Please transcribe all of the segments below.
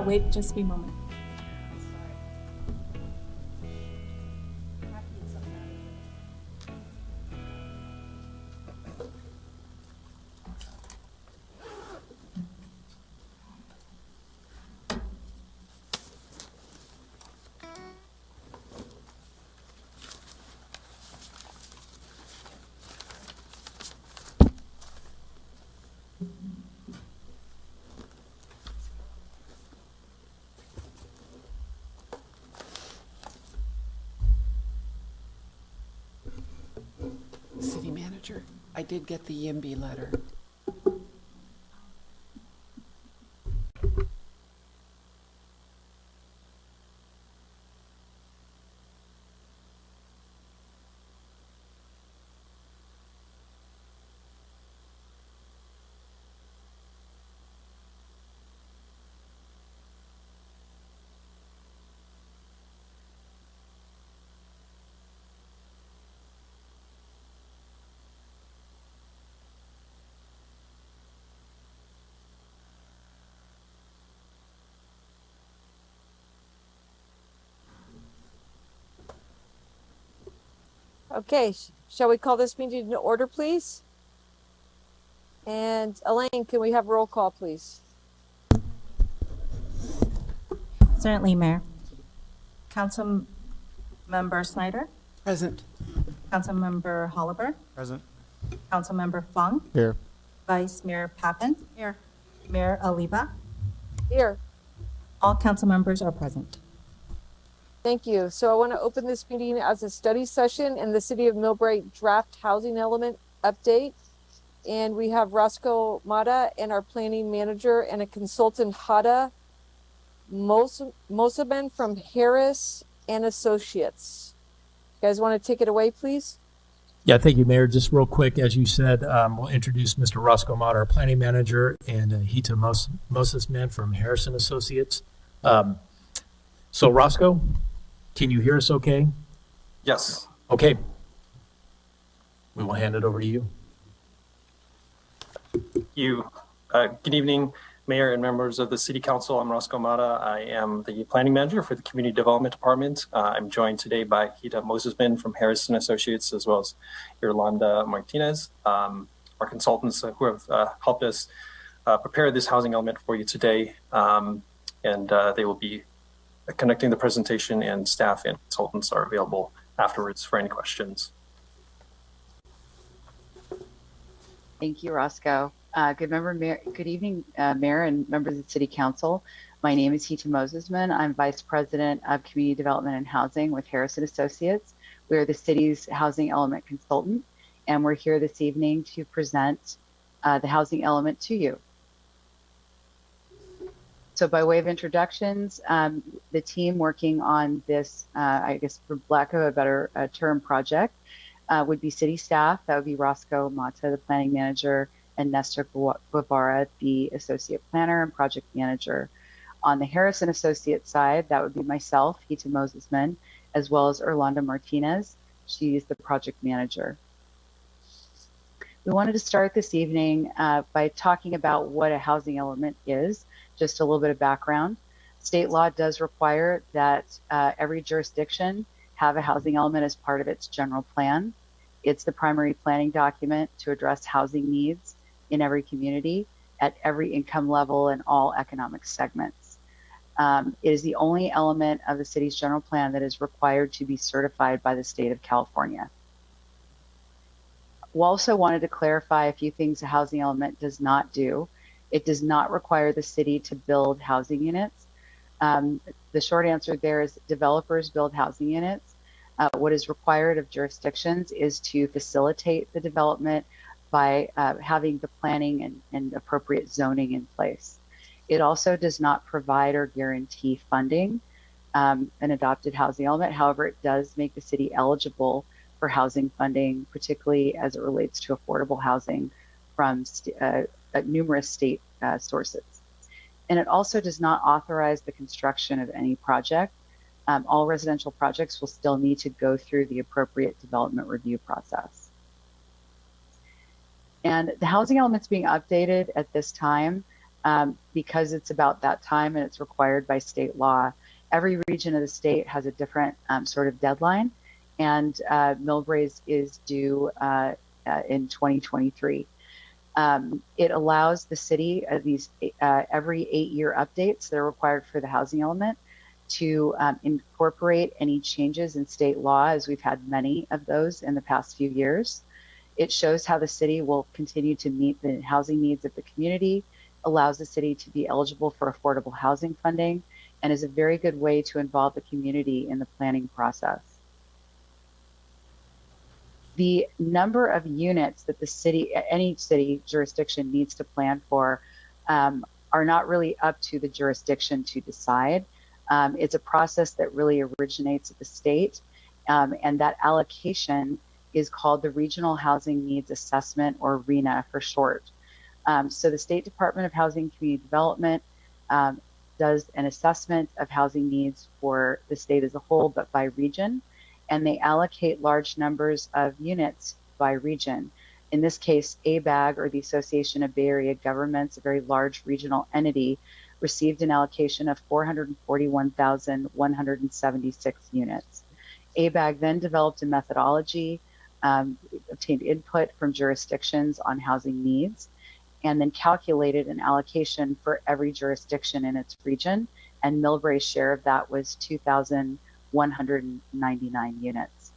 Wait just a moment. City Manager, I did get the YIMBY letter. Okay, shall we call this meeting to order, please? And Elaine, can we have roll call, please? Certainly, Mayor. Councilmember Snyder, Present. Councilmember Holliber, Present. Councilmember Fung, Here. Vice Mayor Pappen, Here. Mayor Oliva. Here. All council members are present. Thank you. So I want to open this meeting as a study session in the City of Millbrae draft housing element update. And we have Roscoe Mata and our planning manager and a consultant, Hada Mosaben from Harris and Associates. You guys want to take it away, please? Yeah, thank you, Mayor. Just real quick, as you said, we'll introduce Mr. Roscoe Mott, our planning manager, and Hita Mosesman from Harrison Associates. So, Roscoe, can you hear us okay? Yes. Okay. We will hand it over to you. Good evening, Mayor and members of the City Council. I'm Roscoe Mata. I am the planning manager for the Community Development Department. I'm joined today by Hita Mosesman from Harrison Associates, as well as Yolanda Martinez, our consultants who have helped us prepare this housing element for you today. They will be conducting the presentation, and staff and consultants are available afterwards for any questions. Thank you, Roscoe. Good evening, Mayor and members of the City Council. My name is Hita Mosesman. I'm Vice President of Community Development and Housing with Harrison Associates. We are the city's housing element consultant, and we're here this evening to present the housing element to you. So by way of introductions, the team working on this, I guess for lack of a better term, project, would be city staff. That would be Roscoe Mata, the planning manager, and Nestor Guevara, the associate planner and project manager. On the Harrison Associate side, that would be myself, Hita Mosesman, as well as Yolanda Martinez. She is the project manager. We wanted to start this evening by talking about what a housing element is, just a little bit of background. State law does require that every jurisdiction have a housing element as part of its general plan. It's the primary planning document to address housing needs in every community at every income level and all economic segments. It is the only element of the city's general plan that is required to be certified by the state of California. We also wanted to clarify a few things the housing element does not do. It does not require the city to build housing units. The short answer there is developers build housing units. What is required of jurisdictions is to facilitate the development by having the planning and appropriate zoning in place. It also does not provide or guarantee funding, an adopted housing element. However, it does make the city eligible for housing funding, particularly as it relates to affordable housing from numerous state sources. And it also does not authorize the construction of any project. All residential projects will still need to go through the appropriate development review process. And the housing element's being updated at this time because it's about that time and it's required by state law. Every region of the state has a different sort of deadline, and Millbrae's is due in 2023. It allows the city these every 8-year updates that are required for the housing element to incorporate any changes in state law, as we've had many of those in the past few years. It shows how the city will continue to meet the housing needs of the community, allows the city to be eligible for affordable housing funding, and is a very good way to involve the community in the planning process. The number of units that the city, any city jurisdiction needs to plan for are not really up to the jurisdiction to decide. It's a process that really originates at the state, and that allocation is called the Regional Housing Needs Assessment, or RHNA for short. So the State Department of Housing and Community Development does an assessment of housing needs for the state as a whole, but by region, and they allocate large numbers of units by region. In this case, ABAG, or the Association of Bay Area Governments, a very large regional entity, received an allocation of 441,176 units. ABAG then developed a methodology, obtained input from jurisdictions on housing needs, and then calculated an allocation for every jurisdiction in its region. And Millbrae's share of that was 2,199 units.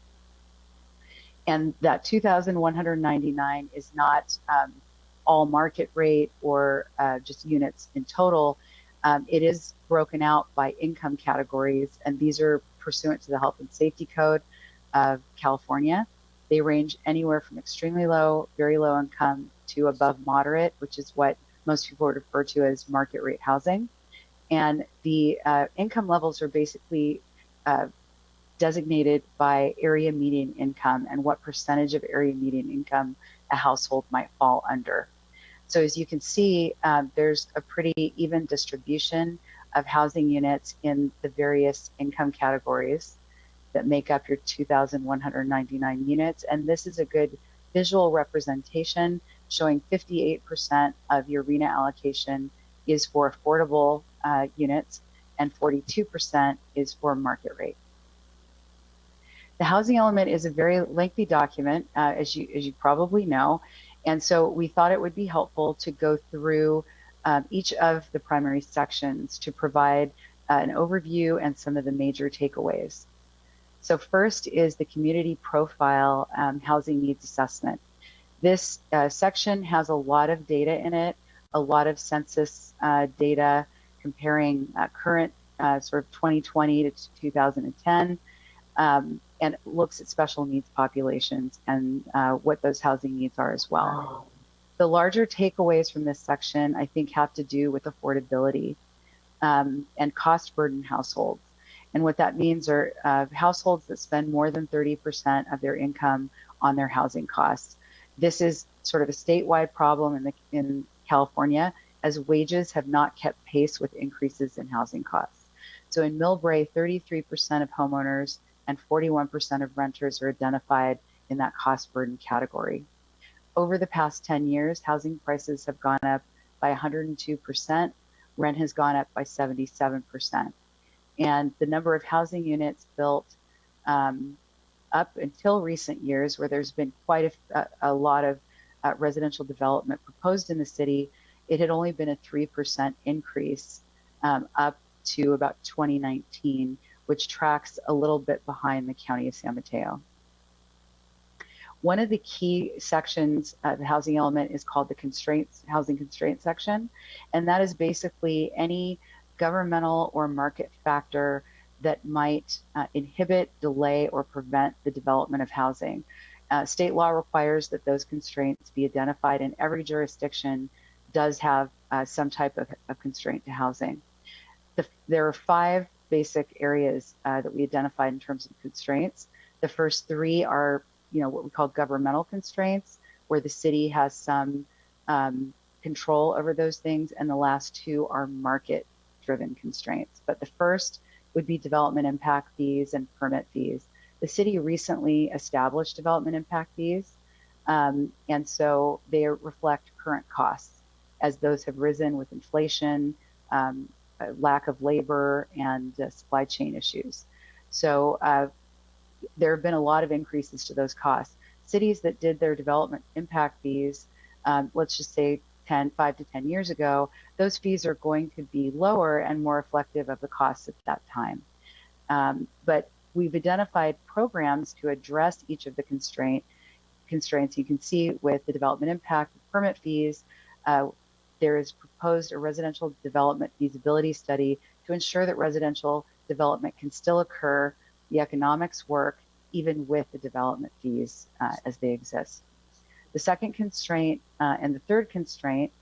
And that 2,199 is not all market rate or just units in total. It is broken out by income categories, and these are pursuant to the Health and Safety Code of California. They range anywhere from extremely low, very low income, to above moderate, which is what most people would refer to as market rate housing. And the income levels are basically designated by area median income and what percentage of area median income a household might fall under. So as you can see, there's a pretty even distribution of housing units in the various income categories that make up your 2,199 units. And this is a good visual representation showing 58% of your RHNA allocation is for affordable units and 42% is for market rate. The housing element is a very lengthy document, as you probably know, and so we thought it would be helpful to go through each of the primary sections to provide an overview and some of the major takeaways. So first is the community profile housing needs assessment. This section has a lot of data in it, a lot of census data comparing current sort of 2020 to 2010, and looks at special needs populations and what those housing needs are as well. The larger takeaways from this section, I think, have to do with affordability and cost burden households. And what that means are households that spend more than 30% of their income on their housing costs. This is sort of a statewide problem in California, as wages have not kept pace with increases in housing costs. So in Millbrae, 33% of homeowners and 41% of renters are identified in that cost burden category. Over the past 10 years, housing prices have gone up by 102%, rent has gone up by 77%. And the number of housing units built up until recent years, where there's been quite a lot of residential development proposed in the city, it had only been a 3% increase up to about 2019, which tracks a little bit behind the County of San Mateo. One of the key sections of the housing element is called the housing constraint section. And that is basically any governmental or market factor that might inhibit, delay, or prevent the development of housing. State law requires that those constraints be identified, and every jurisdiction does have some type of constraint to housing. There are 5 basic areas that we identified in terms of constraints. The first 3 are, what we call governmental constraints, where the city has some control over those things, and the last 2 are market-driven constraints. But the first would be development impact fees and permit fees. The city recently established development impact fees, and so they reflect current costs. as those have risen with inflation, lack of labor, and supply chain issues. So there have been a lot of increases to those costs. Cities that did their development impact fees, let's just say 5 to 10 years ago, those fees are going to be lower and more reflective of the costs at that time. But we've identified programs to address each of the constraints. You can see with the development impact permit fees, there is proposed a residential development feasibility study to ensure that residential development can still occur, the economics work, even with the development fees as they exist. The second constraint and the third constraint,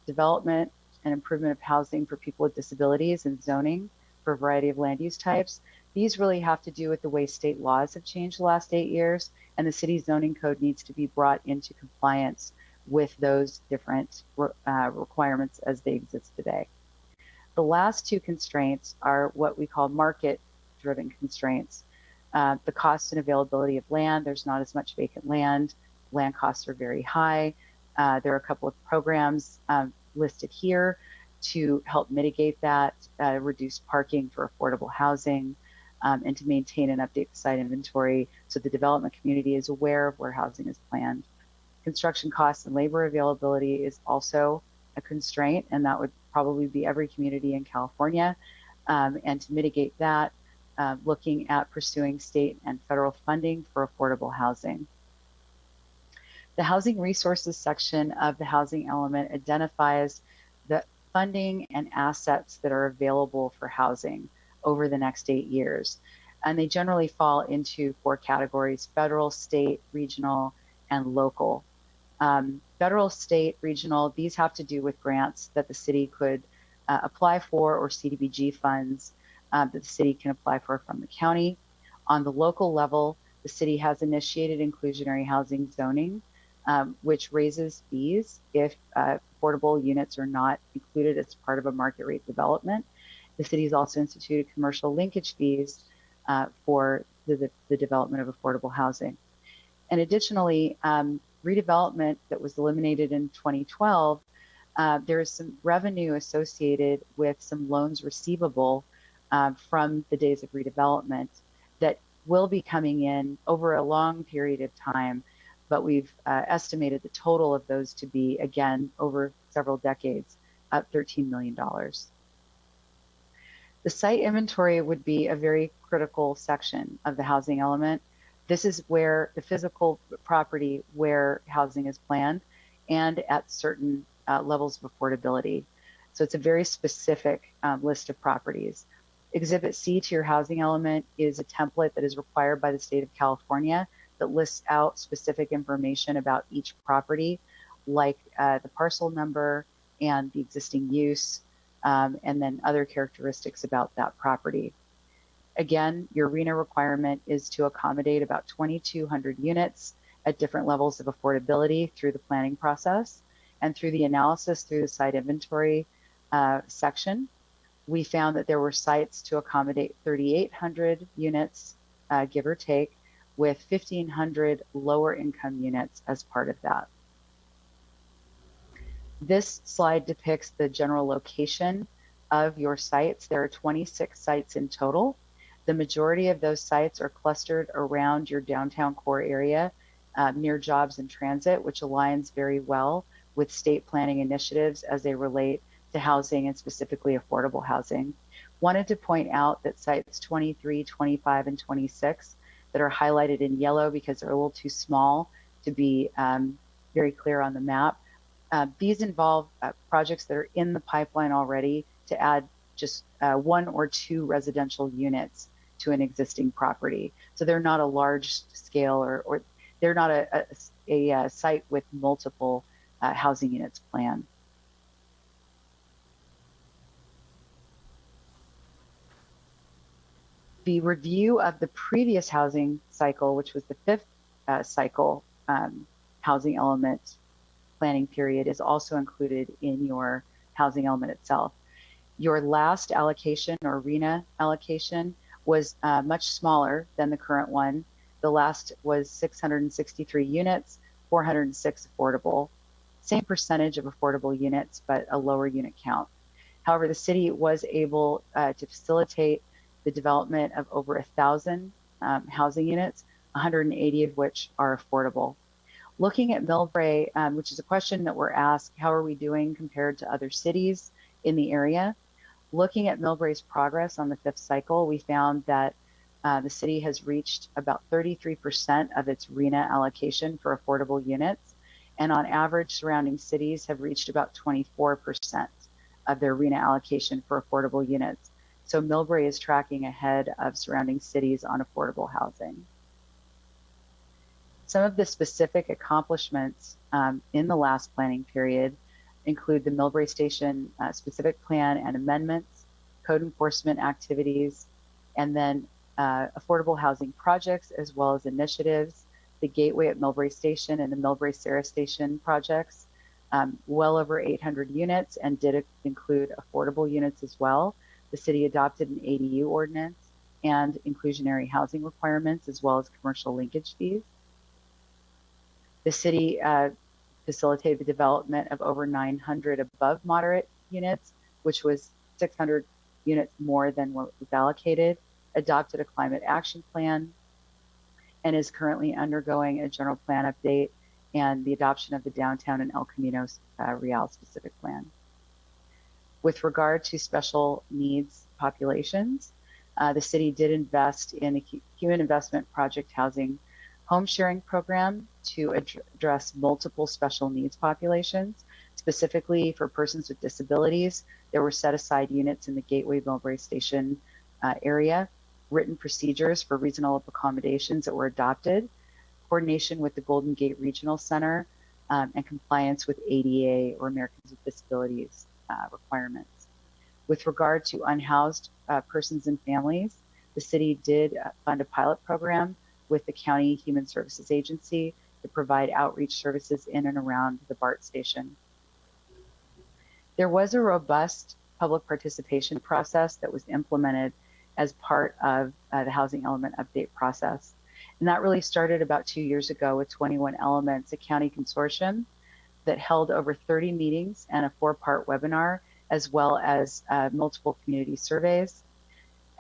development and improvement of housing for people with disabilities and zoning for a variety of land use types. These really have to do with the way state laws have changed the last 8 years, and the city zoning code needs to be brought into compliance with those different requirements as they exist today. The last two constraints are what we call market-driven constraints. The cost and availability of land, there's not as much vacant land. Land costs are very high. There are a couple of programs listed here to help mitigate that, reduce parking for affordable housing, and to maintain and update the site inventory so the development community is aware of where housing is planned. Construction costs and labor availability is also a constraint, and that would probably be every community in California. And to mitigate that, looking at pursuing state and federal funding for affordable housing. The housing resources section of the housing element identifies the funding and assets that are available for housing over the next 8 years. And they generally fall into 4 categories: federal, state, regional, and local. Federal, state, regional, these have to do with grants that the city could apply for, or CDBG funds that the city can apply for from the county. On the local level, the city has initiated inclusionary housing zoning, which raises fees if affordable units are not included as part of a market rate development. The city has also instituted commercial linkage fees for the development of affordable housing. And additionally, redevelopment that was eliminated in 2012, there is some revenue associated with some loans receivable from the days of redevelopment that will be coming in over a long period of time, but we've estimated the total of those to be, again, over several decades, up $13 million. The site inventory would be a very critical section of the housing element. This is where the physical property where housing is planned and at certain levels of affordability. So it's a very specific list of properties. Exhibit C to your housing element is a template that is required by the state of California that lists out specific information about each property, like the parcel number and the existing use, and then other characteristics about that property. Again, your RENA requirement is to accommodate about 2,200 units at different levels of affordability through the planning process. And through the analysis through the site inventory section, we found that there were sites to accommodate 3,800 units, give or take, with 1,500 lower income units as part of that. This slide depicts the general location of your sites. There are 26 sites in total. The majority of those sites are clustered around your downtown core area, near jobs and transit, which aligns very well with state planning initiatives as they relate to housing and specifically affordable housing. Wanted to point out that sites 23, 25, and 26 that are highlighted in yellow because they're a little too small to be very clear on the map. These involve projects that are in the pipeline already to add just 1 or 2 residential units to an existing property. So they're not a large scale or they're not a site with multiple housing units planned. The review of the previous housing cycle, which was the 5th cycle housing element planning period, is also included in your housing element itself. Your last allocation or RENA allocation was much smaller than the current one. The last was 663 units, 406 affordable. same percentage of affordable units, but a lower unit count. However, the city was able to facilitate the development of over 1,000 housing units, 180 of which are affordable. Looking at Millbrae, which is a question that we're asked, how are we doing compared to other cities in the area? Looking at Millbrae's progress on the fifth cycle, we found that the city has reached about 33% of its RENA allocation for affordable units. And on average, surrounding cities have reached about 24% of their RENA allocation for affordable units. So Millbrae is tracking ahead of surrounding cities on affordable housing. Some of the specific accomplishments in the last planning period include the Millbrae Station specific plan and amendments, code enforcement activities, and then affordable housing projects, as well as initiatives, the Gateway at Millbrae Station and the Millbrae Sarah Station projects, well over 800 units, and did include affordable units as well. The city adopted an ADU ordinance and inclusionary housing requirements, as well as commercial linkage fees. The city facilitated the development of over 900 above moderate units, which was 600 units more than what was allocated, adopted a climate action plan, and is currently undergoing a general plan update and the adoption of the downtown and El Camino Real specific plan. With regard to special needs populations, the city did invest in a human investment project housing home sharing program to address multiple special needs populations. Specifically for persons with disabilities, there were set aside units in the Gateway Millbrae Station area, written procedures for reasonable accommodations that were adopted, coordination with the Golden Gate Regional Center, and compliance with ADA or Americans with Disabilities requirements. With regard to unhoused persons and families, the city did fund a pilot program with the County Human Services Agency to provide outreach services in and around the BART station. There was a robust public participation process that was implemented as part of the housing element update process. And that really started about 2 years ago with 21 Elements, a county consortium that held over 30 meetings and a 4-part webinar, as well as multiple community surveys.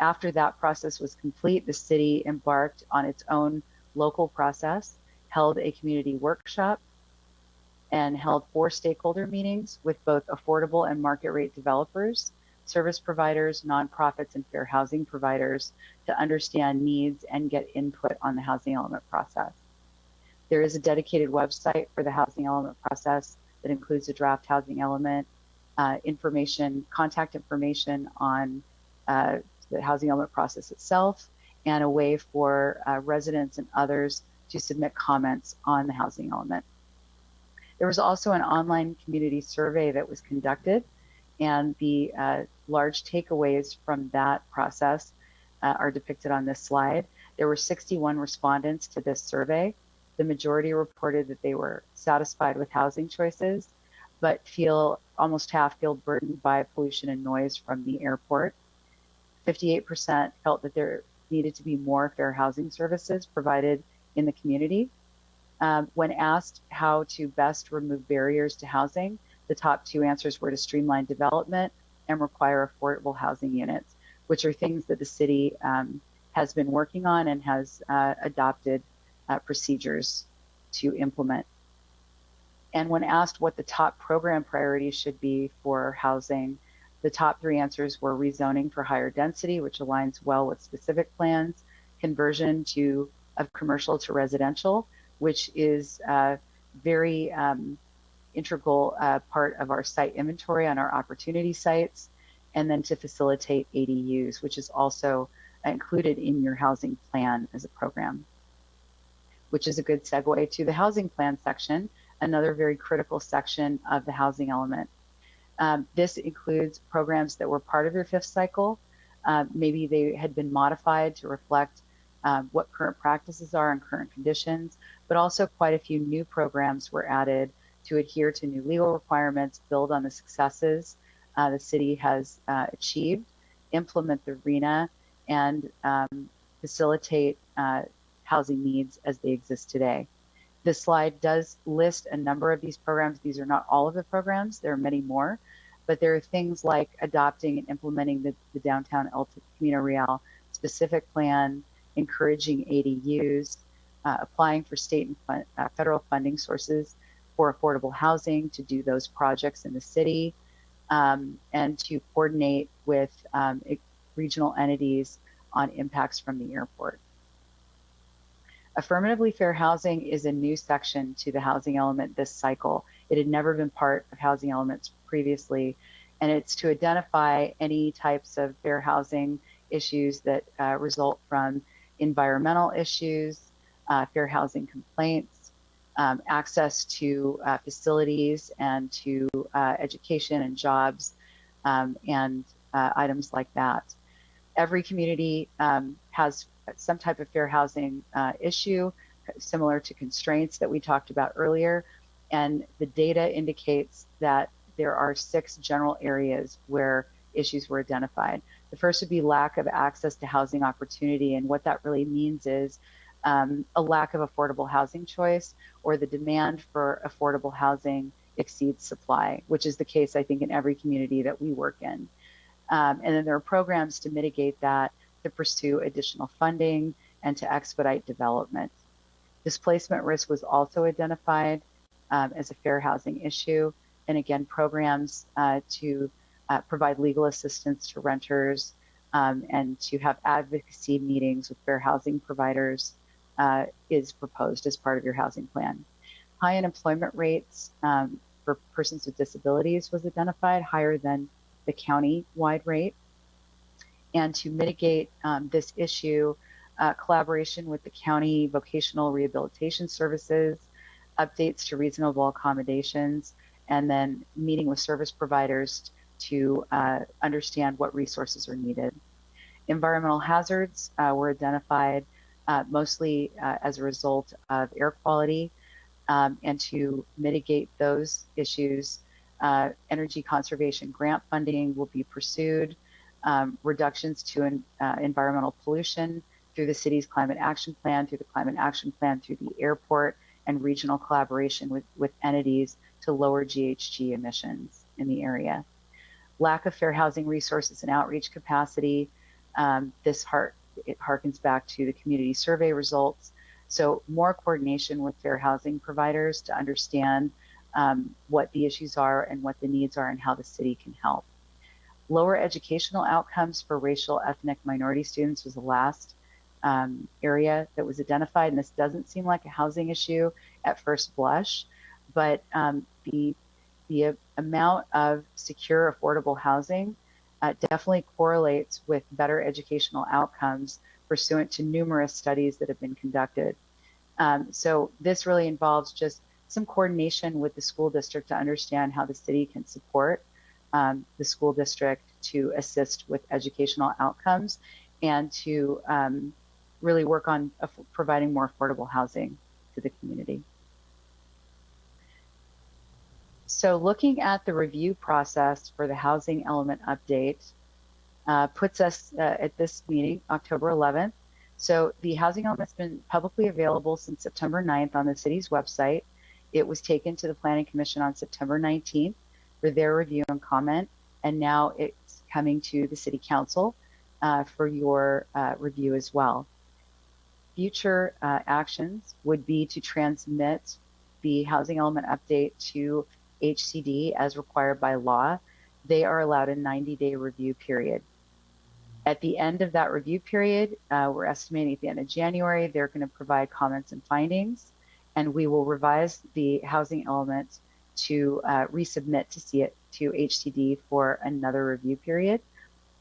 After that process was complete, the city embarked on its own local process, held a community workshop, and held 4 stakeholder meetings with both affordable and market rate developers, service providers, nonprofits, and fair housing providers to understand needs and get input on the housing element process. There is a dedicated website for the housing element process that includes a draft housing element, contact information on the housing element process itself, and a way for residents and others to submit comments on the housing element. There was also an online community survey that was conducted, and the large takeaways from that process are depicted on this slide. There were 61 respondents to this survey. The majority reported that they were satisfied with housing choices, but almost half feel burdened by pollution and noise from the airport. 58% felt that there needed to be more fair housing services provided in the community. When asked how to best remove barriers to housing, the top 2 answers were to streamline development and require affordable housing units, which are things that the city has been working on and has adopted procedures to implement. And when asked what the top program priorities should be for housing, the top 3 answers were rezoning for higher density, which aligns well with specific plans, conversion of commercial to residential, which is a very integral part of our site inventory on our opportunity sites, and then to facilitate ADUs, which is also included in your housing plan as a program, which is a good segue to the housing plan section, another very critical section of the housing element. This includes programs that were part of your 5th cycle. Maybe they had been modified to reflect what current practices are and current conditions, but also quite a few new programs were added to adhere to new legal requirements, build on the successes the city has achieved, implement the RENA, and facilitate housing needs as they exist today. This slide does list a number of these programs. These are not all of the programs. There are many more, but there are things like adopting and implementing the Downtown El Camino Real specific plan, encouraging ADUs, applying for state and federal funding sources for affordable housing to do those projects in the city, and to coordinate with regional entities on impacts from the airport. Affirmatively fair housing is a new section to the housing element this cycle. It had never been part of housing elements previously, and it's to identify any types of fair housing issues that result from environmental issues, fair housing complaints, access to facilities and to education and jobs, and items like that. Every community has some type of fair housing issue, similar to constraints that we talked about earlier. And the data indicates that there are 6 general areas where issues were identified. The first would be lack of access to housing opportunity. And what that really means is a lack of affordable housing choice, or the demand for affordable housing exceeds supply, which is the case, I think, in every community that we work in. And then there are programs to mitigate that, to pursue additional funding, and to expedite development. Displacement risk was also identified as a fair housing issue. And again, programs to provide legal assistance to renters and to have advocacy meetings with fair housing providers is proposed as part of your housing plan. High unemployment rates for persons with disabilities was identified, higher than the county-wide rate. And to mitigate this issue, collaboration with the county vocational rehabilitation services, updates to reasonable accommodations, and then meeting with service providers to understand what resources are needed. Environmental hazards were identified mostly as a result of air quality, and to mitigate those issues, energy conservation grant funding will be pursued. Reductions to environmental pollution through the city's climate action plan, through the airport, and regional collaboration with entities to lower GHG emissions in the area. Lack of fair housing resources and outreach capacity. It harkens back to the community survey results. So more coordination with fair housing providers to understand what the issues are and what the needs are and how the city can help. Lower educational outcomes for racial, ethnic, minority students was the last area that was identified. And this doesn't seem like a housing issue at first blush, but the amount of secure, affordable housing definitely correlates with better educational outcomes pursuant to numerous studies that have been conducted. So this really involves just some coordination with the school district to understand how the city can support the school district to assist with educational outcomes and to really work on providing more affordable housing to the community. So looking at the review process for the housing element update puts us at this meeting, October 11th. So the housing element's been publicly available since September 9th on the city's website. It was taken to the Planning Commission on September 19th for their review and comment, and now it's coming to the City Council for your review as well. Future actions would be to transmit the housing element update to HCD as required by law. They are allowed a 90-day review period. At the end of that review period, we're estimating at the end of January, they're going to provide comments and findings, and we will revise the housing element to resubmit to HCD for another review period,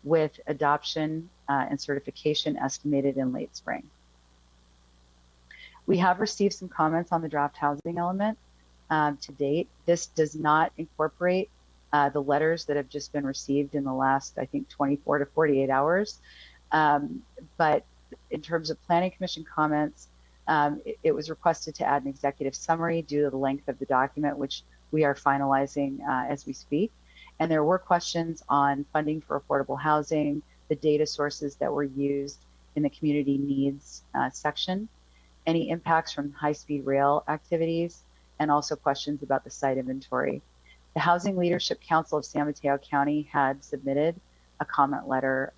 with adoption and certification estimated in late spring. We have received some comments on the draft housing element to date. This does not incorporate the letters that have just been received in the last, I think, 24 to 48 hours. But in terms of Planning Commission comments, it was requested to add an executive summary due to the length of the document, which we are finalizing as we speak. And there were questions on funding for affordable housing, the data sources that were used in the community needs section. any impacts from high-speed rail activities, and also questions about the site inventory. The Housing Leadership Council of San Mateo County had submitted a comment letter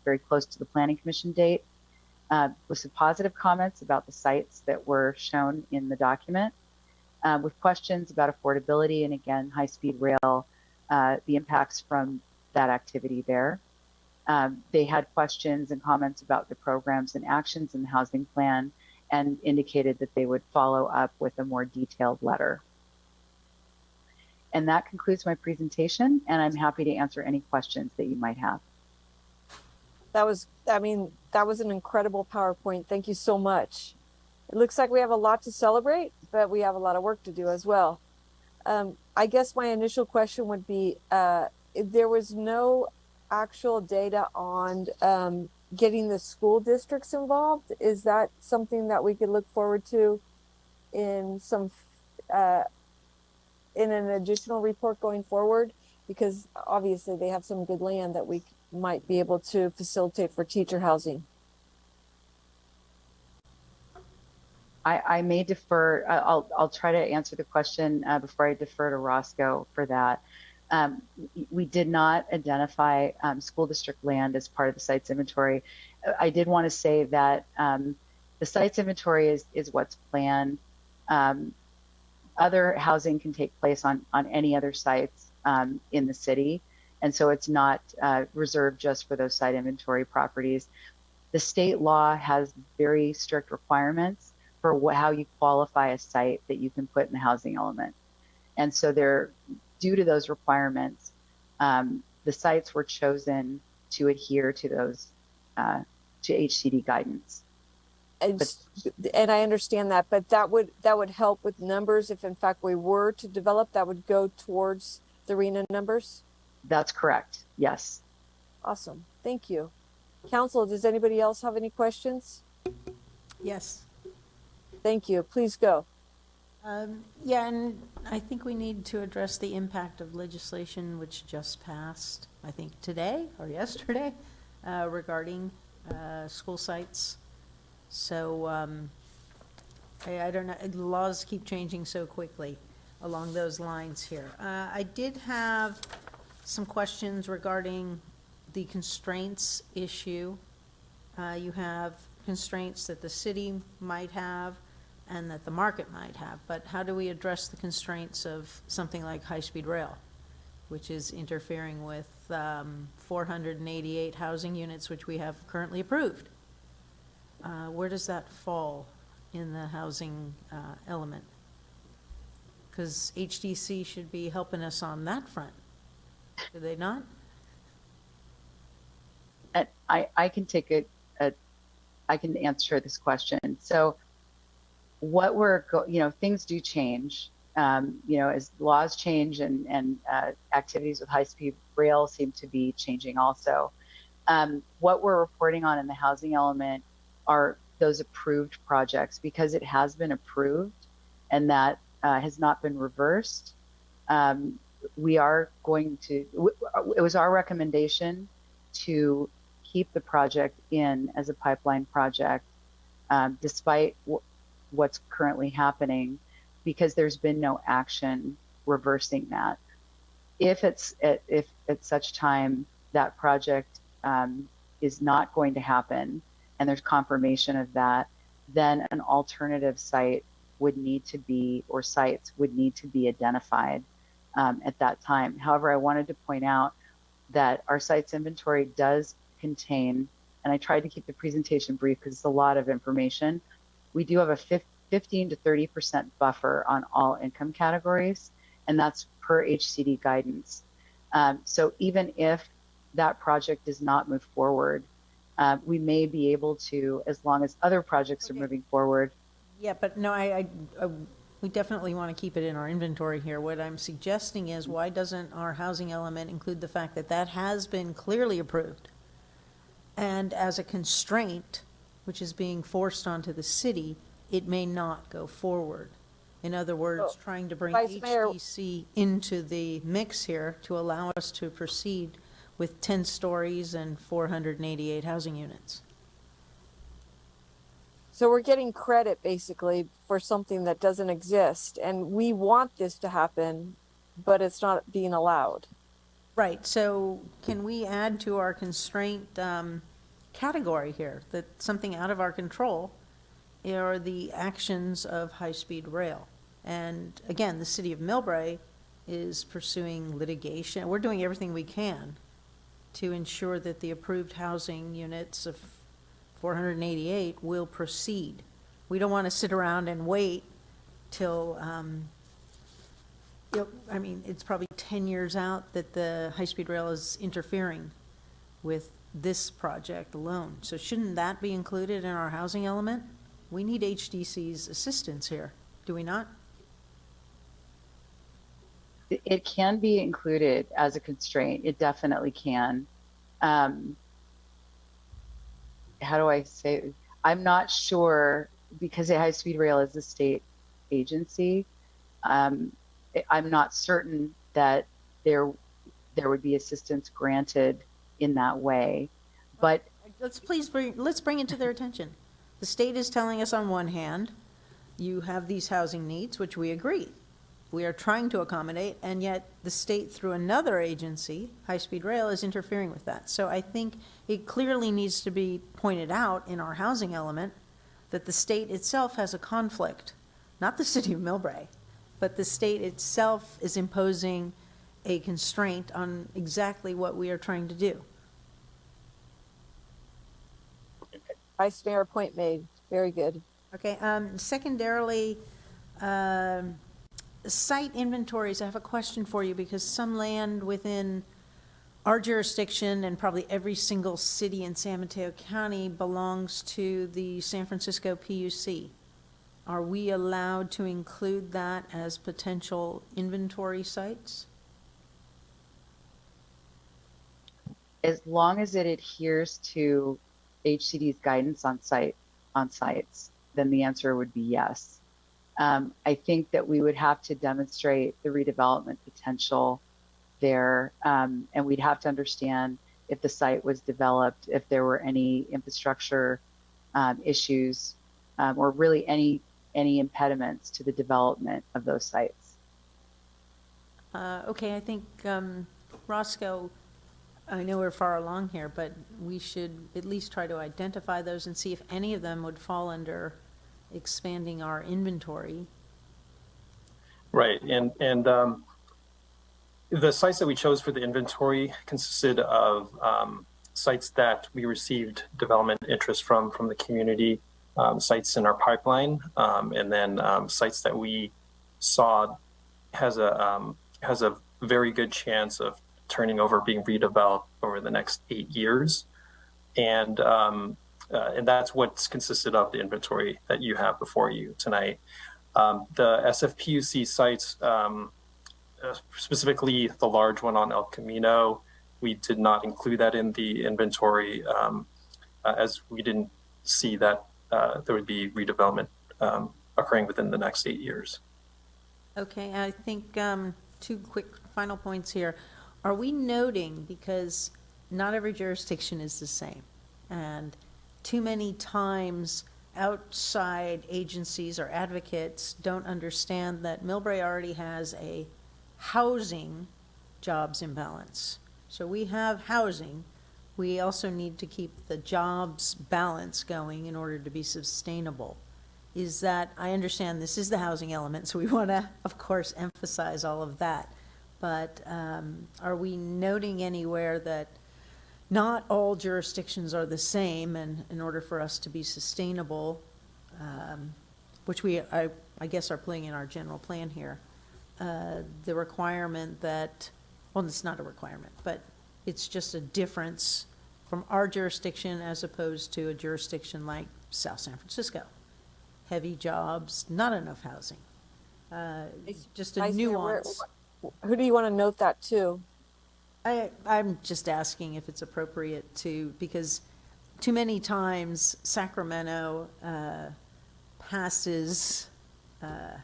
very close to the Planning Commission date with some positive comments about the sites that were shown in the document, with questions about affordability and, again, high-speed rail, the impacts from that activity there. They had questions and comments about the programs and actions in the housing plan and indicated that they would follow up with a more detailed letter. And that concludes my presentation, and I'm happy to answer any questions that you might have. That was an incredible PowerPoint. Thank you so much. It looks like we have a lot to celebrate, but we have a lot of work to do as well. I guess my initial question would be, if there was no actual data on getting the school districts involved, is that something that we could look forward to in some in an additional report going forward? Because obviously they have some good land that we might be able to facilitate for teacher housing. I may defer. I'll try to answer the question before I defer to Roscoe for that. We did not identify school district land as part of the sites inventory. I did want to say that the sites inventory is what's planned. Other housing can take place on any other sites in the city. And so it's not reserved just for those site inventory properties. The state law has very strict requirements for how you qualify a site that you can put in the housing element. And so due to those requirements, the sites were chosen to adhere to those, to HCD guidance. And I understand that, but that would help with numbers. If in fact we were to develop, that would go towards the RENA numbers. That's correct. Yes. Awesome. Thank you. Council, does anybody else have any questions? Yes. Thank you. Please go. Yeah, and I think we need to address the impact of legislation which just passed, I think today or yesterday, regarding school sites. So I don't know, the laws keep changing so quickly along those lines here. I did have some questions regarding the constraints issue. You have constraints that the city might have and that the market might have, but how do we address the constraints of something like high-speed rail, which is interfering with 488 housing units, which we have currently approved? Where does that fall in the housing element? Because HDC should be helping us on that front. Do they not? I can take I can answer this question. So things do change, as laws change and activities with high-speed rail seem to be changing also. What we're reporting on in the housing element are those approved projects, because it has been approved and that has not been reversed. We are going to, it was our recommendation to keep the project in as a pipeline project, despite what's currently happening, because there's been no action reversing that. If at such time that project is not going to happen and there's confirmation of that, then an alternative site would need to be, or sites would need to be identified at that time. However, I wanted to point out that our sites inventory does contain, and I tried to keep the presentation brief because it's a lot of information, we do have a 15 to 30% buffer on all income categories, and that's per HCD guidance. So even if that project does not move forward, we may be able to, as long as other projects are moving forward. Yeah, but no, we definitely want to keep it in our inventory here. What I'm suggesting is, why doesn't our housing element include the fact that that has been clearly approved? And as a constraint, which is being forced onto the city, it may not go forward. In other words, trying to bring Vice Mayor- HDC into the mix here to allow us to proceed with 10 stories and 488 housing units. So we're getting credit basically for something that doesn't exist, and we want this to happen, but it's not being allowed. Right, so can we add to our constraint category here, that something out of our control are the actions of high-speed rail? And again, the city of Millbrae is pursuing litigation. We're doing everything we can to ensure that the approved housing units of 488 will proceed. We don't want to sit around and wait till, I mean, it's probably 10 years out that the high-speed rail is interfering with this project alone. So shouldn't that be included in our housing element? We need HDC's assistance here, do we not? It can be included as a constraint. It definitely can. How do I say? I'm not sure, because High Speed Rail is a state agency. I'm not certain that there would be assistance granted in that way. But Let's bring it to their attention. The state is telling us on one hand, you have these housing needs, which we agree. We are trying to accommodate, and yet the state, through another agency, High Speed Rail, is interfering with that. So I think it clearly needs to be pointed out in our housing element that the state itself has a conflict, not the city of Millbrae, but the state itself is imposing a constraint on exactly what we are trying to do. Vice Mayor, point made. Very good. Okay, secondarily, site inventories, I have a question for you, because some land within our jurisdiction and probably every single city in San Mateo County belongs to the San Francisco PUC. Are we allowed to include that as potential inventory sites? as long as it adheres to HCD's guidance on sites, then the answer would be yes. I think that we would have to demonstrate the redevelopment potential there, and we'd have to understand if the site was developed, if there were any infrastructure issues, or really any impediments to the development of those sites. Okay, I think, Roscoe, I know we're far along here, but we should at least try to identify those and see if any of them would fall under expanding our inventory. Right, and the sites that we chose for the inventory consisted of sites that we received development interest from the community, sites in our pipeline, and then sites that we saw has a very good chance of turning over, being redeveloped over the next 8 years, and that's what's consisted of the inventory that you have before you tonight. The SFPUC sites, specifically the large one on El Camino, we did not include that in the inventory, as we didn't see that there would be redevelopment occurring within the next 8 years. Okay, I think two quick final points here. Are we noting, because not every jurisdiction is the same, and too many times outside agencies or advocates don't understand that Millbrae already has a housing jobs imbalance. So we have housing. We also need to keep the jobs balance going in order to be sustainable. Is that, I understand this is the housing element, so we want to, of course, emphasize all of that. But are we noting anywhere that not all jurisdictions are the same, and in order for us to be sustainable, which I guess are playing in our general plan here, the requirement that, well, it's not a requirement, but it's just a difference from our jurisdiction as opposed to a jurisdiction like South San Francisco. Heavy jobs, not enough housing. Just a Vice Mayor, nuance. who do you want to note that to? I'm just asking if it's appropriate to, because too many times Sacramento passes, or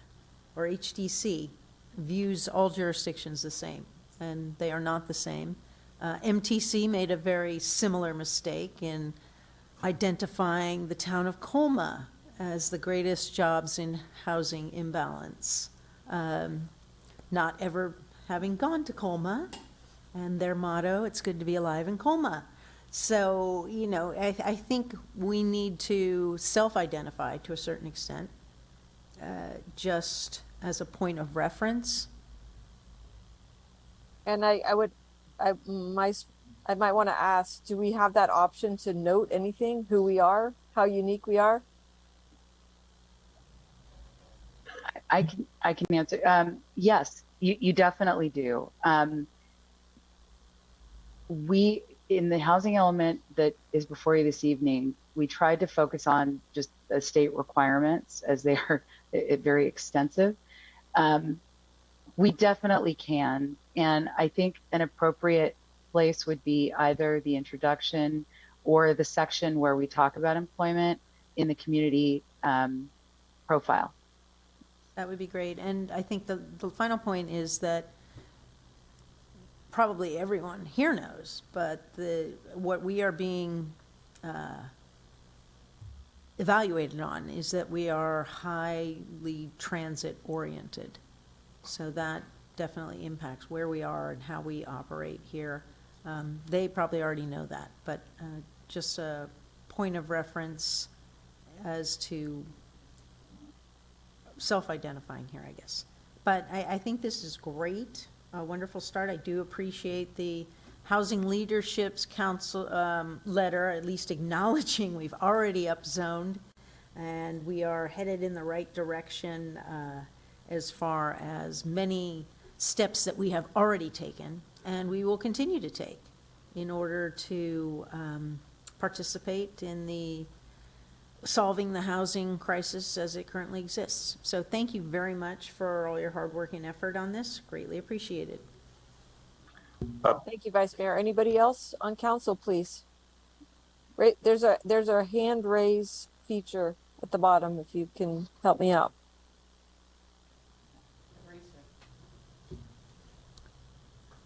HDC views all jurisdictions the same, and they are not the same. MTC made a very similar mistake in identifying the town of Colma as the greatest jobs in housing imbalance, not ever having gone to Colma, and their motto, "It's good to be alive in Colma." So, you know, I think we need to self-identify to a certain extent, just as a point of reference. And I might want to ask, do we have that option to note anything, who we are, how unique we are? I can answer. Yes, you definitely do. We, in the housing element that is before you this evening, we tried to focus on just the state requirements, as they are very extensive. We definitely can. And I think an appropriate place would be either the introduction or the section where we talk about employment in the community profile. That would be great. And I think the final point is that probably everyone here knows, but what we are being evaluated on is that we are highly transit oriented. So that definitely impacts where we are and how we operate here. They probably already know that, but just a point of reference as to self-identifying here, I guess. But I think this is great, a wonderful start. I do appreciate the Housing Leadership's Council letter, at least acknowledging we've already upzoned and we are headed in the right direction as far as many steps that we have already taken and we will continue to take in order to participate in the solving the housing crisis as it currently exists. So thank you very much for all your hard work and effort on this. Greatly appreciated. Thank you, Vice Mayor. Anybody else on council, please? Right, there's a hand raise feature at the bottom if you can help me out.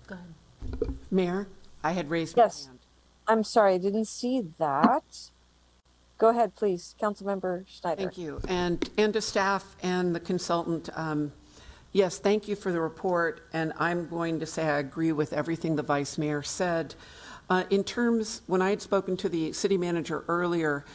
Go ahead. Mayor, I had raised my Yes. hand. I'm sorry, I didn't see that. Go ahead, please, Councilmember Schneider. Thank you. And to staff and the consultant, yes, thank you for the report. And I'm going to say I agree with everything the Vice Mayor said. In terms, when I had spoken to the city manager earlier,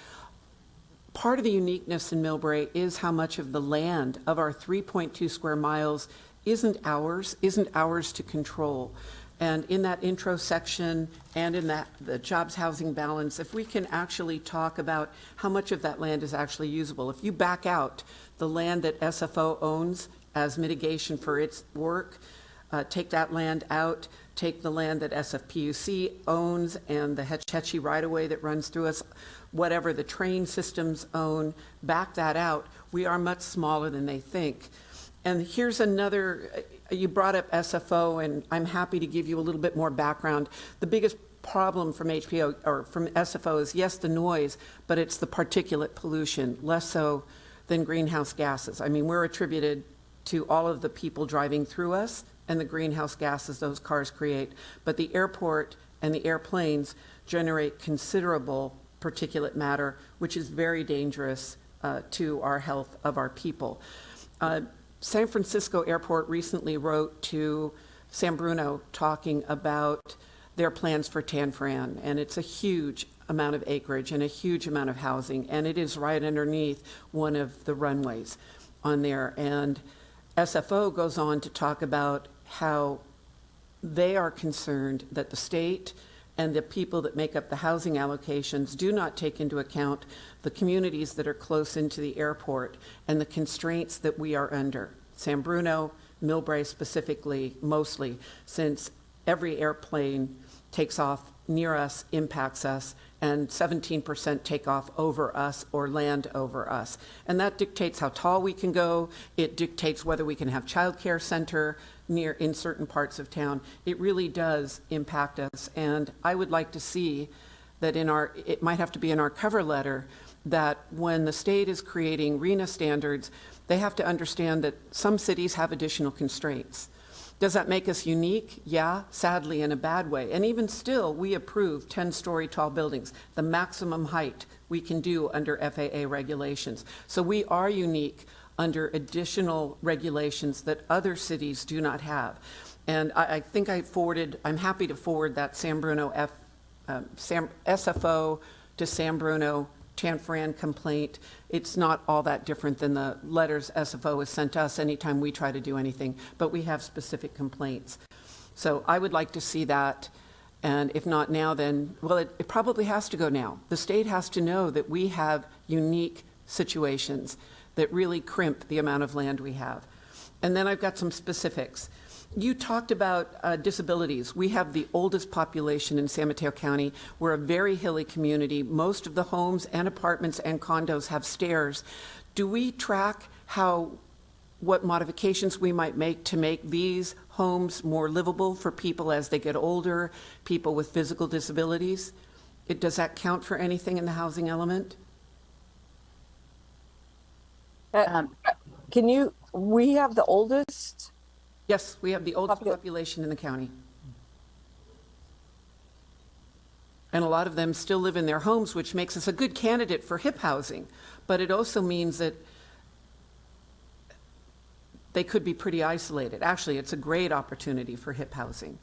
part of the uniqueness in Millbrae is how much of the land of our 3.2 square miles isn't ours to control. And in that intro section and in that the jobs housing balance, if we can actually talk about how much of that land is actually usable. If you back out the land that SFO owns as mitigation for its work, take that land out, take the land that SFPUC owns and the Hetch Hetchy right-of-way that runs through us, whatever the train systems own, back that out, we are much smaller than they think. And here's another, you brought up SFO, and I'm happy to give you a little bit more background. The biggest problem from HPO or from SFO is, yes, the noise, but it's the particulate pollution, less so than greenhouse gases. I mean, we're attributed to all of the people driving through us and the greenhouse gases those cars create. But the airport and the airplanes generate considerable particulate matter, which is very dangerous to our health of our people. San Francisco Airport recently wrote to San Bruno talking about their plans for Tan Fran, and it's a huge amount of acreage and a huge amount of housing, and it is right underneath one of the runways on there. And SFO goes on to talk about how they are concerned that the state and the people that make up the housing allocations do not take into account the communities that are close into the airport and the constraints that we are under. San Bruno, Millbrae specifically, mostly, since every airplane takes off near us, impacts us, and 17% take off over us or land over us. And that dictates how tall we can go. It dictates whether we can have childcare center near in certain parts of town. It really does impact us. And I would like to see that it might have to be in our cover letter, that when the state is creating RHNA standards, they have to understand that some cities have additional constraints. Does that make us unique? Yeah, sadly in a bad way. And even still, we approve 10-story tall buildings, the maximum height we can do under FAA regulations. So we are unique under additional regulations that other cities do not have. And I think I'm happy to forward that SFO to San Bruno Chanfran complaint. It's not all that different than the letters SFO has sent us anytime we try to do anything, but we have specific complaints. So I would like to see that, and if not now, then, well, it probably has to go now. The state has to know that we have unique situations that really crimp the amount of land we have. And then I've got some specifics. You talked about disabilities. We have the oldest population in San Mateo County. We're a very hilly community. Most of the homes and apartments and condos have stairs. Do we track what modifications we might make to make these homes more livable for people as they get older, people with physical disabilities? Does that count for anything in the housing element? We have the oldest. Yes, we have the oldest population in the county. And a lot of them still live in their homes, which makes us a good candidate for HIP housing. But it also means that they could be pretty isolated. Actually, it's a great opportunity for HIP housing.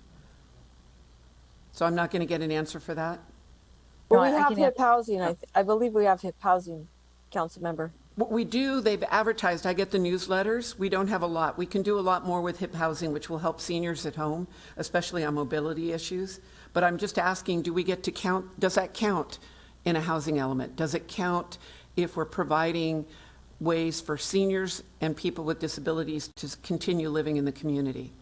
So I'm not going to get an answer for that? Well, No, we I have can HIP housing. I believe we have HIP housing, council member. What we do, they've advertised, I get the newsletters. We don't have a lot. We can do a lot more with HIP housing, which will help seniors at home, especially on mobility issues. But I'm just asking, do we get to count, does that count in a housing element? Does it count if we're providing ways for seniors and people with disabilities to continue living in the community?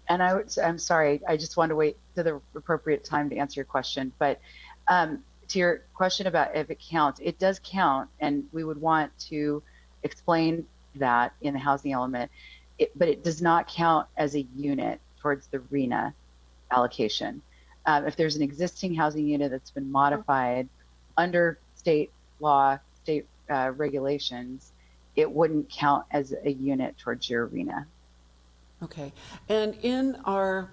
And I'm sorry, I just want to wait to the appropriate time to answer your question. But to your question about if it counts, it does count, and we would want to explain that in the housing element, but it does not count as a unit towards the RENA allocation. If there's an existing housing unit that's been modified under state law, state regulations, it wouldn't count as a unit towards your RENA. Okay. And in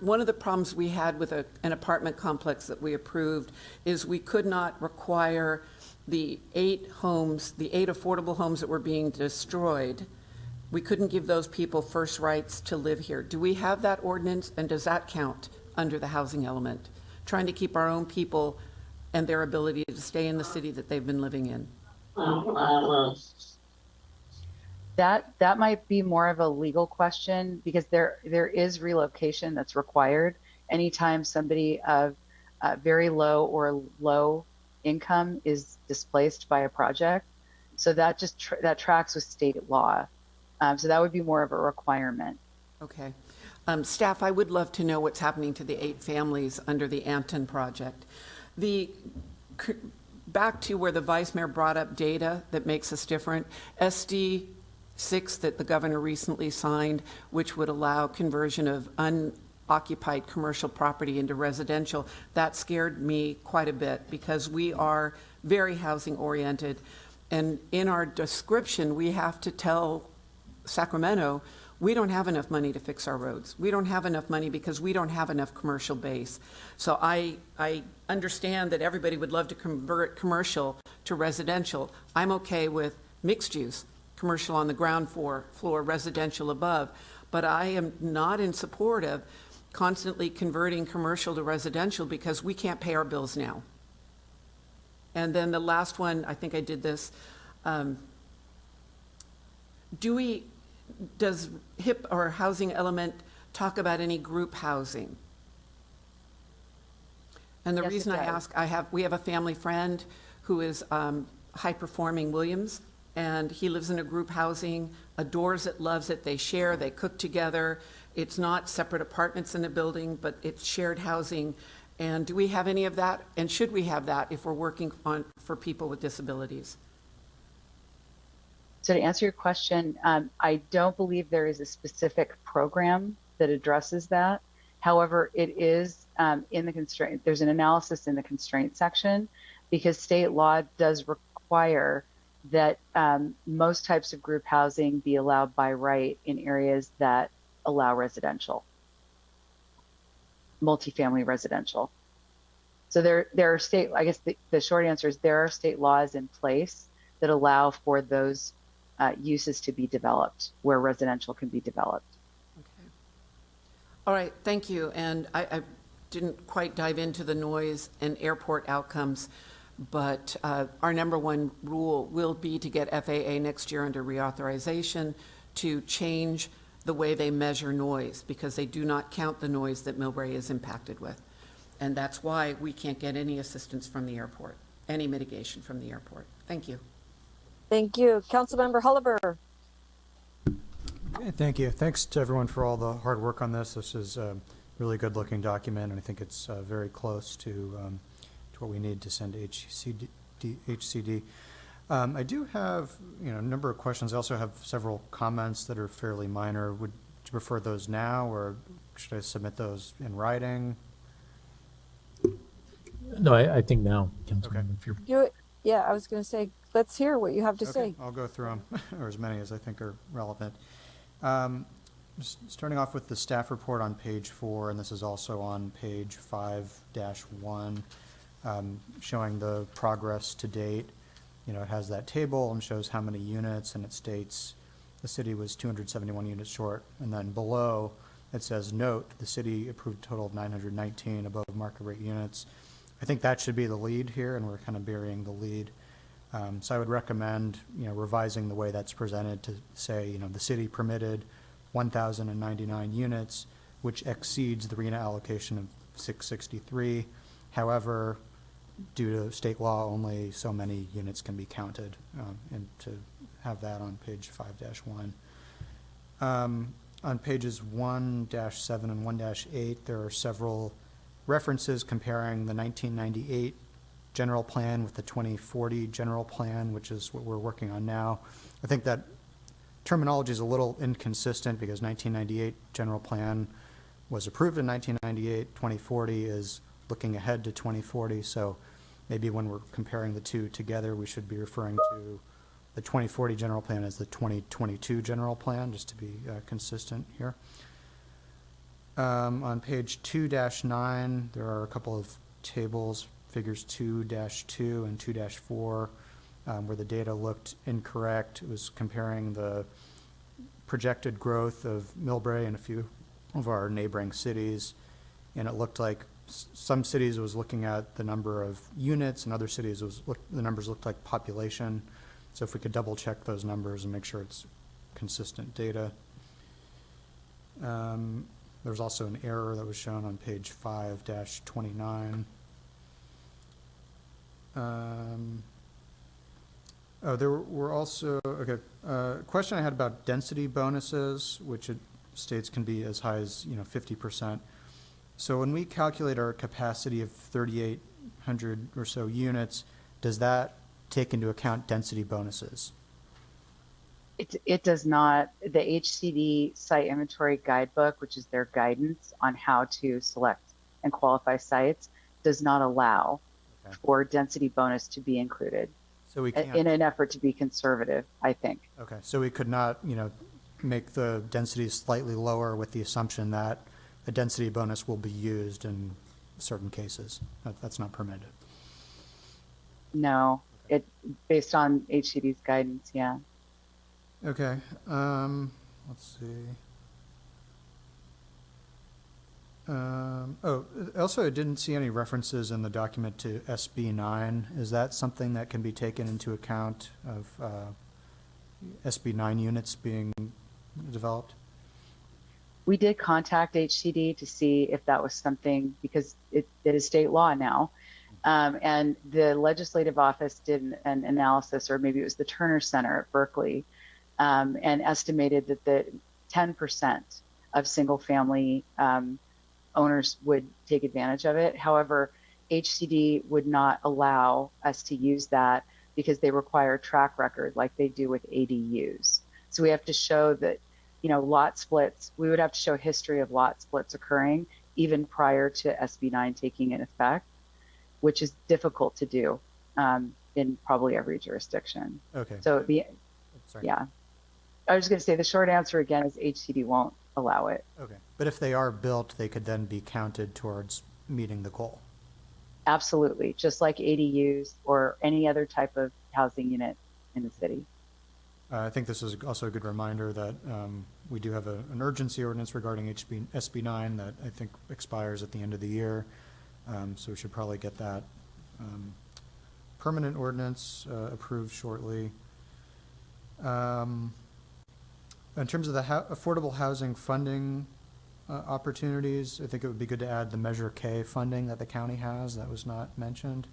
one of the problems we had with an apartment complex that we approved is we could not require the 8 affordable homes that were being destroyed. We couldn't give those people first rights to live here. Do we have that ordinance, and does that count under the housing element? Trying to keep our own people and their ability to stay in the city that they've been living in. That might be more of a legal question, because there is relocation that's required anytime somebody of very low or low income is displaced by a project. So that that tracks with state law. So that would be more of a requirement. Okay. Staff, I would love to know what's happening to the 8 families under the Anton project. Back to where the Vice Mayor brought up data that makes us different, SD 6 that the governor recently signed, which would allow conversion of unoccupied commercial property into residential, that scared me quite a bit, because we are very housing oriented. And in our description, we have to tell Sacramento, we don't have enough money to fix our roads. We don't have enough money because we don't have enough commercial base. So I understand that everybody would love to convert commercial to residential. I'm okay with mixed use, commercial on the ground floor, residential above. But I am not in support of constantly converting commercial to residential, because we can't pay our bills now. And then the last one, I think I did this. Does HIP or housing element talk about any group housing? And the Yes, reason it I does. ask, we have a family friend who is high-performing Williams, and he lives in a group housing, adores it, loves it. They share, they cook together. It's not separate apartments in a building, but it's shared housing. And do we have any of that? And should we have that if we're working for people with disabilities? So to answer your question, I don't believe there is a specific program that addresses that. However, it is in the constraint. There's an analysis in the constraint section, because state law does require that most types of group housing be allowed by right in areas that allow residential, multifamily residential. So there are state, I guess the short answer is there are state laws in place that allow for those uses to be developed where residential can be developed. Okay. All right, thank you. And I didn't quite dive into the noise and airport outcomes, but our number one rule will be to get FAA next year under reauthorization to change the way they measure noise, because they do not count the noise that Millbrae is impacted with. And that's why we can't get any assistance from the airport, any mitigation from the airport. Thank you. Thank you. Councilmember Hulliver. Okay, thank you. Thanks to everyone for all the hard work on this. This is a really good looking document, and I think it's very close to what we need to send to HCD. I do have a number of questions. I also have several comments that are fairly minor. Would you prefer those now, or should I submit those in writing? No, I think now, Councilman, Okay. if you're, Do it. Yeah, I was going to say, let's hear what you have to say. I'll go through them, or as many as I think are relevant. Starting off with the staff report on page 4, and this is also on page 5-1, showing the progress to date. It has that table and shows how many units, and it states the city was 271 units short. And then below, it says, note, the city approved a total of 919 above market rate units. I think that should be the lead here, and we're kind of burying the lead. So I would recommend, revising the way that's presented to say, the city permitted 1,099 units, which exceeds the RENA allocation of 663. However, due to state law, only so many units can be counted, and to have that on page 5-1. On pages 1-7 and 1-8, there are several references comparing the 1998 general plan with the 2040 general plan, which is what we're working on now. I think that terminology is a little inconsistent because 1998 general plan was approved in 1998. 2040 is looking ahead to 2040. So maybe when we're comparing the two together, we should be referring to the 2040 general plan as the 2022 general plan, just to be consistent here. On page 2-9, there are a couple of tables, figures 2-2 and 2-4, where the data looked incorrect. It was comparing the projected growth of Millbrae and a few of our neighboring cities, and it looked like some cities was looking at the number of units, and other cities the numbers looked like population. So if we could double check those numbers and make sure it's consistent data. There's also an error that was shown on page 5-29. There were also, a question I had about density bonuses, which it states can be as high as 50%. So when we calculate our capacity of 3,800 or so units, does that take into account density bonuses? It does not. The HCD site inventory guidebook, which is their guidance on how to select and qualify sites, does not allow for density bonus to be included. So we can't, in an effort to be conservative, I think. okay, so we could not, make the density slightly lower with the assumption that a density bonus will be used in certain cases. That's not permitted. No, based on HCD's guidance, yeah. Okay, let's see. Also, I didn't see any references in the document to SB9. Is that something that can be taken into account of SB9 units being developed? We did contact HCD to see if that was something, because it is state law now. And the legislative office did an analysis, or maybe it was the Turner Center at Berkeley, and estimated that the 10% of single family owners would take advantage of it. However, HCD would not allow us to use that because they require track record like they do with ADUs. So we have to show that, lot splits, we would have to show history of lot splits occurring even prior to SB9 taking in effect, which is difficult to do in probably every jurisdiction. Okay. So Sorry. yeah. I was going to say the short answer again is HCD won't allow it. Okay, but if they are built, they could then be counted towards meeting the goal. Absolutely, just like ADUs or any other type of housing unit in the city. I think this is also a good reminder that we do have an urgency ordinance regarding SB 9 that I think expires at the end of the year. So we should probably get that permanent ordinance approved shortly. In terms of the affordable housing funding opportunities, I think it would be good to add the Measure K funding that the county has. That was not mentioned.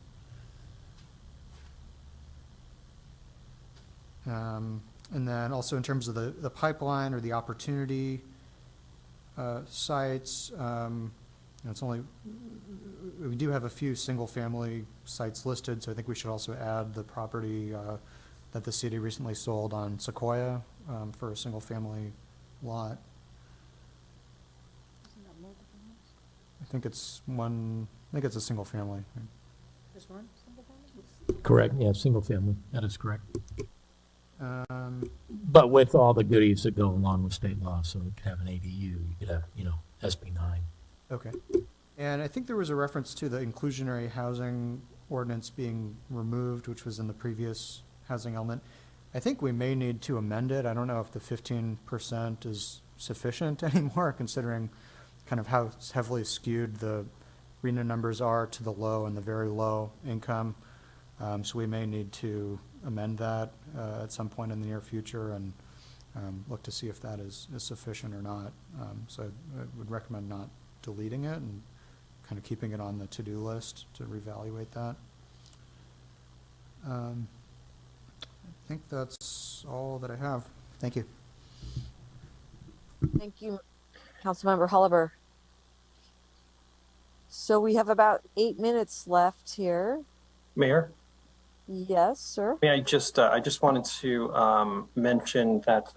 And then also in terms of the pipeline or the opportunity sites, it's only, we do have a few single-family sites listed, so I think we should also add the property that the city recently sold on Sequoia for a single-family lot. I think it's a single family. Just one? Correct, yeah, single family, that is correct. But with all the goodies that go along with state law, so you could have an ADU, you could have, SB 9. Okay. And I think there was a reference to the inclusionary housing ordinance being removed, which was in the previous housing element. I think we may need to amend it. I don't know if the 15% is sufficient anymore, considering kind of how heavily skewed the RENA numbers are to the low and the very low income. So we may need to amend that at some point in the near future and look to see if that is sufficient or not. So I would recommend not deleting it and kind of keeping it on the to-do list to reevaluate that. I think that's all that I have. Thank you. Thank you, Councilmember Holliver. So we have about 8 minutes left here. Mayor? Yes, sir. May I just wanted to mention that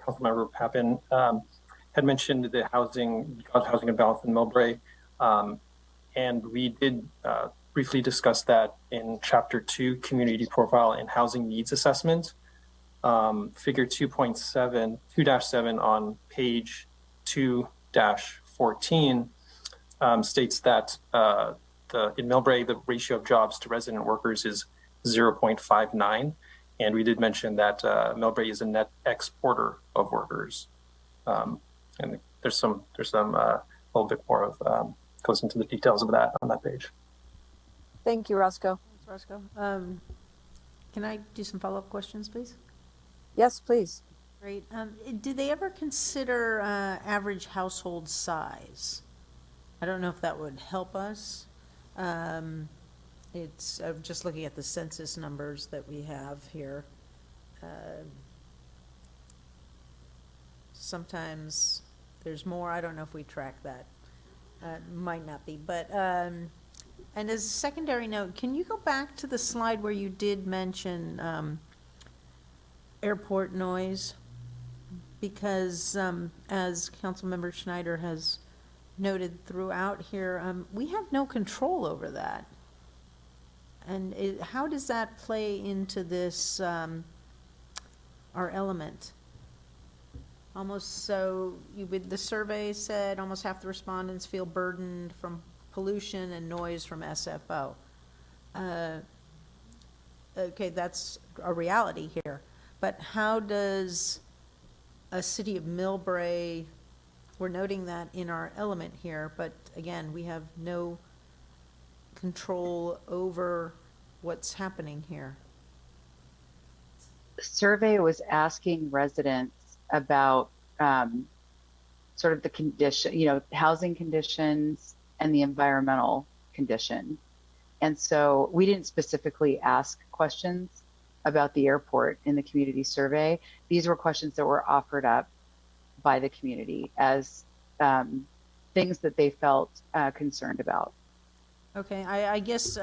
Councilmember Pappen had mentioned the housing imbalance in Millbrae, and we did briefly discuss that in Chapter 2, Community Profile and Housing Needs Assessment. Figure 2.7 on page 2-14 states that in Millbrae, the ratio of jobs to resident workers is 0.59. And we did mention that Millbrae is a net exporter of workers. And there's a little bit more of, goes into the details of that on that page. Thank you, Roscoe. Thanks, Roscoe. Can I do some follow-up questions, please? Yes, please. Great. Did they ever consider average household size? I don't know if that would help us. I'm just looking at the census numbers that we have here. Sometimes there's more. I don't know if we track that. Might not be. But, and as a secondary note, can you go back to the slide where you did mention airport noise? Because as Councilmember Schneider has noted throughout here, we have no control over that. And how does that play into this, our element? Almost so, the survey said almost half the respondents feel burdened from pollution and noise from SFO. Okay, that's a reality here. But how does a city of Millbrae, we're noting that in our element here, but again, we have no control over what's happening here. The survey was asking residents about sort of the condition, housing conditions and the environmental condition. And so we didn't specifically ask questions about the airport in the community survey. These were questions that were offered up by the community as things that they felt concerned about. Okay, I guess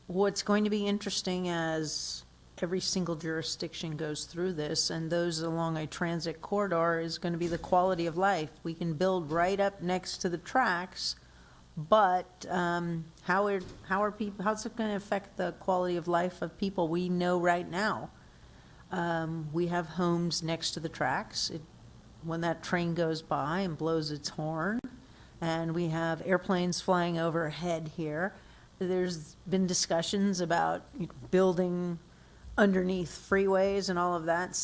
what's going to be interesting as every single jurisdiction goes through this, and those along a transit corridor, is going to be the quality of life. We can build right up next to the tracks, but how's it going to affect the quality of life of people we know right now? We have homes next to the tracks. when that train goes by and blows its horn, and we have airplanes flying overhead here. There's been discussions about building underneath freeways and all of that,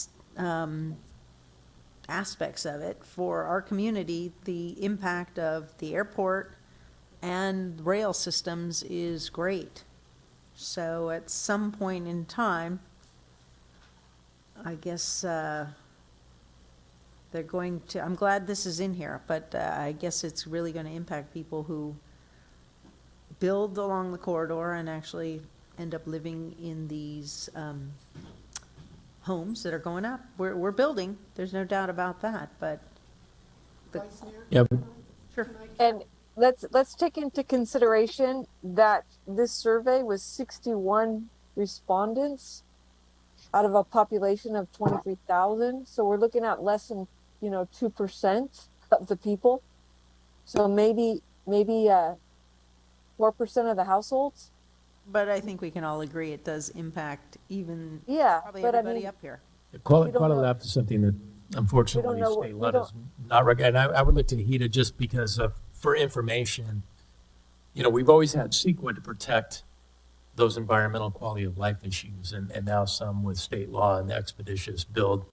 aspects of it. For our community, the impact of the airport and rail systems is great. So at some point in time, I guess they're going to, I'm glad this is in here, but I guess it's really going to impact people who build along the corridor and actually end up living in these homes that are going up. We're building, there's no doubt about that, but Yeah, sure. And let's take into consideration that this survey was 61 respondents out of a population of 23,000. So we're looking at less than 2% of the people. So maybe 4% of the households. But I think we can all agree it does impact even Yeah, probably but I everybody mean, up here. quality don't know. life is something that unfortunately know- state we law don't- does not recognize. And I would look to HEDA just because for information. We've always had CEQA to protect those environmental quality of life issues, and now some with state law and the expeditious build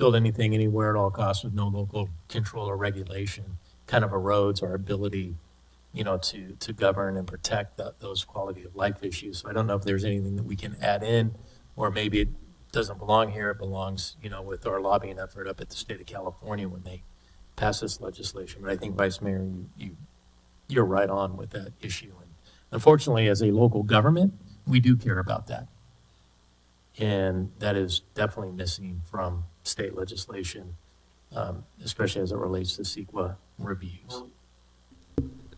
anything anywhere at all costs with no local control or regulation kind of erodes our ability to govern and protect those quality of life issues. So I don't know if there's anything that we can add in, or maybe it doesn't belong here. It belongs, with our lobbying effort up at the state of California when they pass this legislation. But I think, Vice Mayor, you're right on with that issue. And unfortunately, as a local government, we do care about that. And that is definitely missing from state legislation, especially as it relates to CEQA reviews.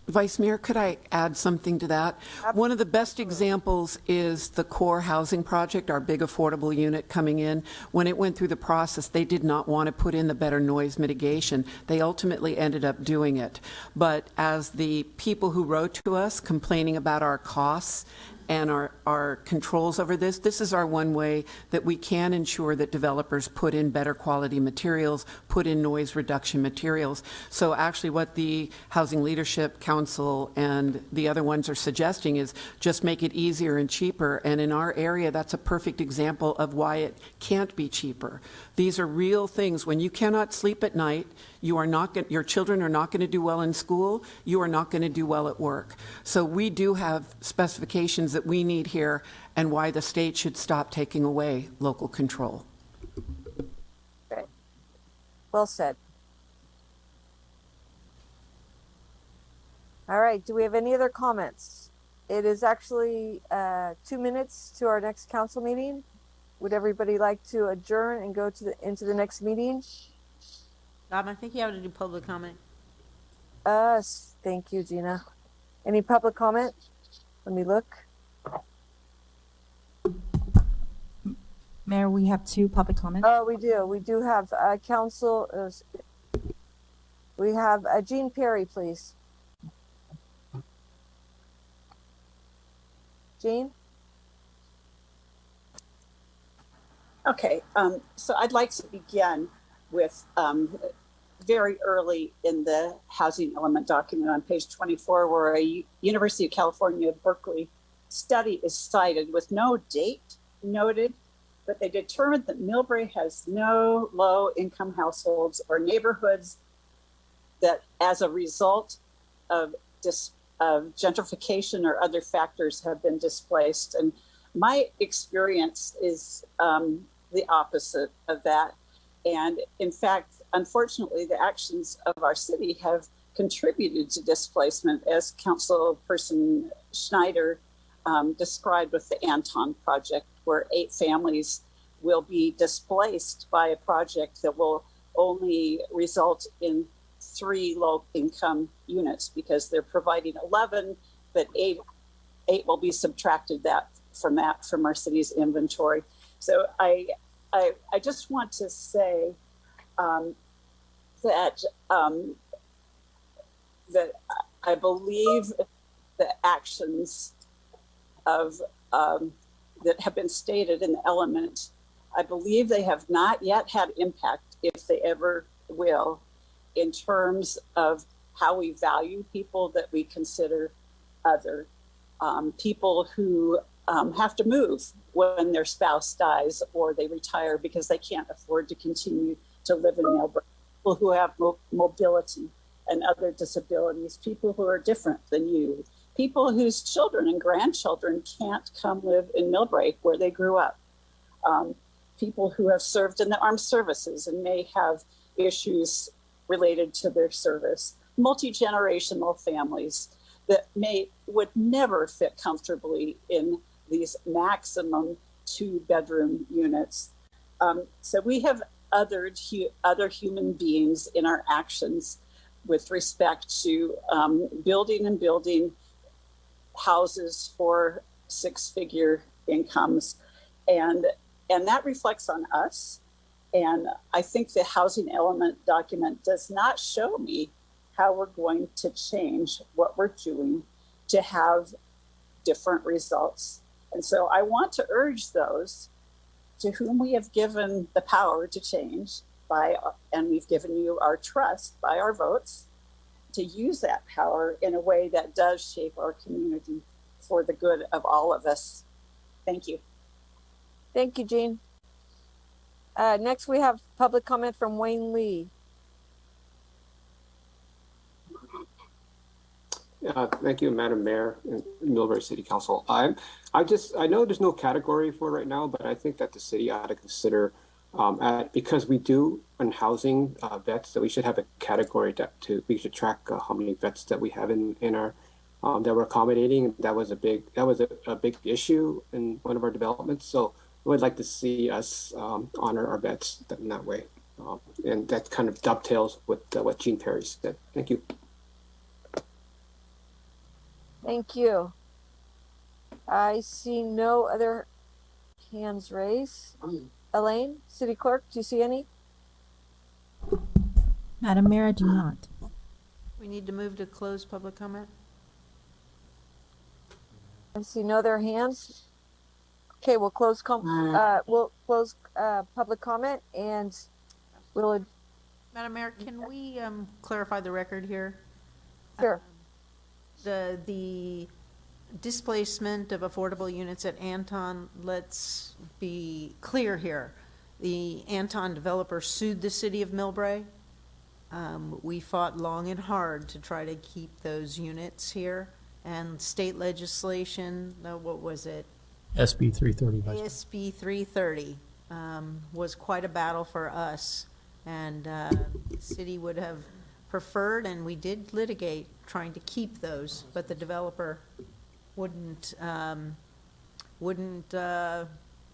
Vice Mayor, could I add something to that? One of the best examples is the core housing project, our big affordable unit coming in. When it went through the process, they did not want to put in the better noise mitigation. They ultimately ended up doing it. But as the people who wrote to us complaining about our costs and our controls over this is our one way that we can ensure that developers put in better quality materials, put in noise reduction materials. So actually what the Housing Leadership Council and the other ones are suggesting is just make it easier and cheaper. And in our area, that's a perfect example of why it can't be cheaper. These are real things. When you cannot sleep at night, your children are not going to do well in school, you are not going to do well at work. So we do have specifications that we need here, and why the state should stop taking away local control. Okay. Well said. All right, do we have any other comments? It is actually 2 minutes to our next council meeting. Would everybody like to adjourn and go into the next meeting? I think you have to do public comment. Thank you, Gina. Any public comment? Let me look. Mayor, we have 2 public comments. Oh, we do. We do have council. We have Jean Perry, please. Jean? Okay, so I'd like to begin with very early in the housing element document on page 24, where a University of California, Berkeley study is cited with no date noted, but they determined that Millbrae has no low-income households or neighborhoods that, as a result of gentrification or other factors, have been displaced. And my experience is the opposite of that. And in fact, unfortunately, the actions of our city have contributed to displacement, as Councilperson Schneider described with the Anton project, where 8 families will be displaced by a project that will only result in 3 low-income units, because they're providing 11, but 8 will be subtracted from our city's inventory. So I just want to say that I believe the actions of that have been stated in the element, I believe they have not yet had impact, if they ever will in terms of how we value people that we consider other, people who have to move when their spouse dies or they retire because they can't afford to continue to live in Millbrae, people who have mobility and other disabilities, people who are different than you, people whose children and grandchildren can't come live in Millbrae where they grew up, people who have served in the armed services and may have issues related to their service, multi-generational families that would never fit comfortably in these maximum 2-bedroom units. So we have othered other human beings in our actions with respect to building houses for 6-figure incomes. And that reflects on us. And I think the housing element document does not show me how we're going to change what we're doing to have different results. And so I want to urge those to whom we have given the power to change and we've given you our trust by our votes, to use that power in a way that does shape our community for the good of all of us. Thank you. Thank you, Jean. Next, we have public comment from Wayne Lee. Thank you, Madam Mayor and Millbrae City Council. I know there's no category for right now, but I think that the city ought to consider, because we do on housing vets, that we should have a category we should track how many vets that we have in our that we're accommodating. That was a big issue in one of our developments. So I would like to see us honor our vets in that way, and that kind of dovetails with what Jean Perry said. Thank you. Thank you. I see no other hands raised. Elaine, City Clerk, do you see any? Madam Mayor, I do not. We need to move to close public comment. I see no other hands. Okay, we'll close public comment, and we'll. Madam Mayor, can we clarify the record here? Sure. The displacement of affordable units at Anton, let's be clear here. The Anton developer sued the city of Millbrae. We fought long and hard to try to keep those units here, and state legislation, what was it? SB 330. SB 330 was quite a battle for us, and the city would have preferred, and we did litigate trying to keep those, but the developer wouldn't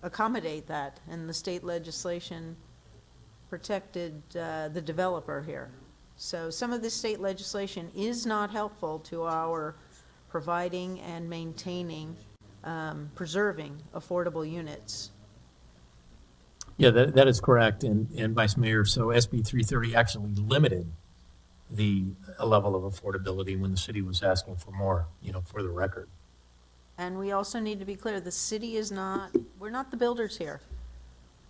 accommodate that, and the state legislation protected the developer here. So some of the state legislation is not helpful to our providing and maintaining, preserving affordable units. Yeah, that is correct. And Vice Mayor, so SB 330 actually limited the level of affordability when the city was asking for more, for the record. And we also need to be clear, the city is not, we're not the builders here.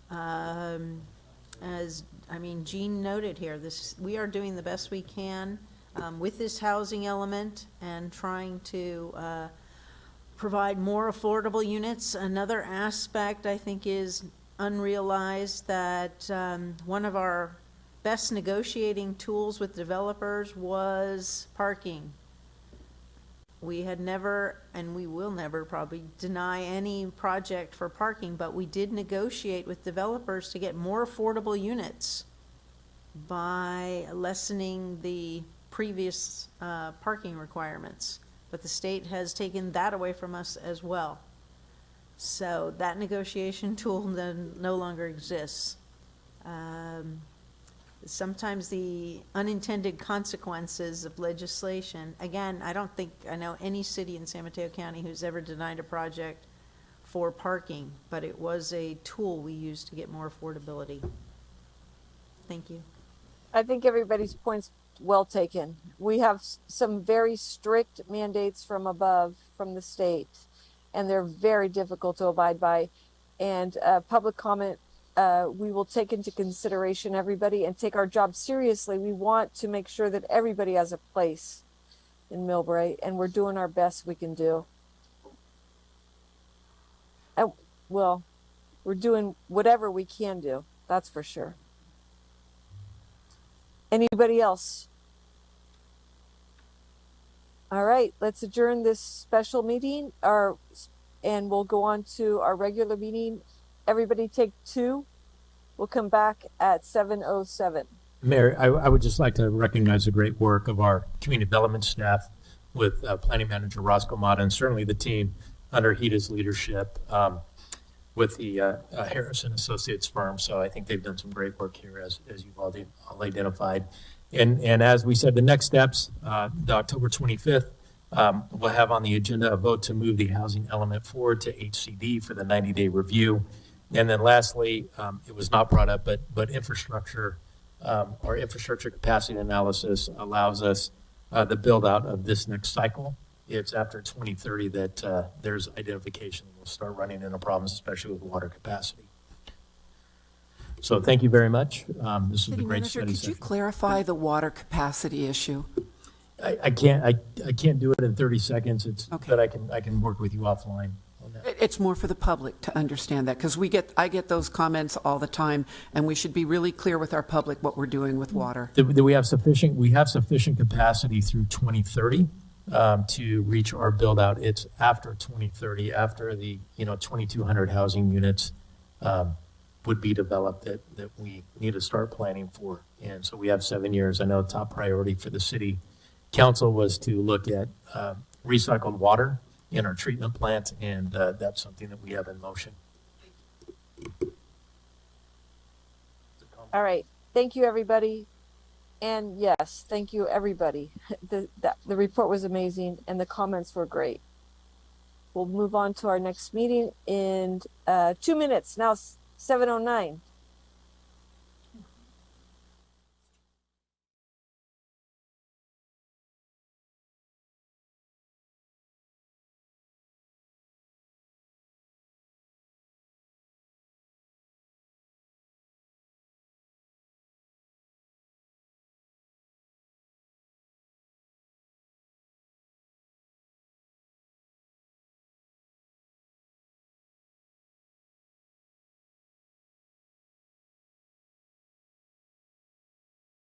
Jean noted here, we are doing the best we can with this housing element and trying to provide more affordable units. Another aspect I think is unrealized, that one of our best negotiating tools with developers was parking. We had never, and we will never probably, deny any project for parking, but we did negotiate with developers to get more affordable units by lessening the previous parking requirements. But the state has taken that away from us as well. So that negotiation tool then no longer exists. Sometimes the unintended consequences of legislation, again, I don't think I know any city in San Mateo County who's ever denied a project for parking, but it was a tool we used to get more affordability. Thank you. I think everybody's point's well taken. We have some very strict mandates from above, from the state, and they're very difficult to abide by. And public comment we will take into consideration everybody and take our job seriously. We want to make sure that everybody has a place in Millbrae, and we're doing our best we can do. Well, we're doing whatever we can do. That's for sure. Anybody else? All right, let's adjourn this special meeting, and we'll go on to our regular meeting. Everybody take 2. We'll come back at 7:07. Mayor, I would just like to recognize the great work of our community development staff with Planning Manager Roscoe Mata, and certainly the team under Hita's leadership with the Harrison Associates firm. So I think they've done some great work here, as you've all identified. And as we said, the next steps, the October 25th, we'll have on the agenda a vote to move the housing element forward to HCD for the 90-day review. And then lastly, it was not brought up, but infrastructure, our infrastructure capacity analysis allows us the build out of this next cycle. It's after 2030 that there's identification. We'll start running into problems, especially with water capacity. So thank you very much. This was a City great Manager, study could session. you clarify the water capacity issue? I can't do it in 30 seconds. Okay. But I can work with you offline on that. It's more for the public to understand that, because I get those comments all the time, and we should be really clear with our public what we're doing with water. We have sufficient capacity through 2030 to reach our build out. It's after 2030, after the 2,200 housing units would be developed that we need to start planning for. And so we have 7 years. I know the top priority for the city council was to look at recycled water in our treatment plant, and that's something that we have in motion. All right. Thank you, everybody. And yes, thank you, everybody. The report was amazing, and the comments were great. We'll move on to our next meeting in 2 minutes. Now, 7:09.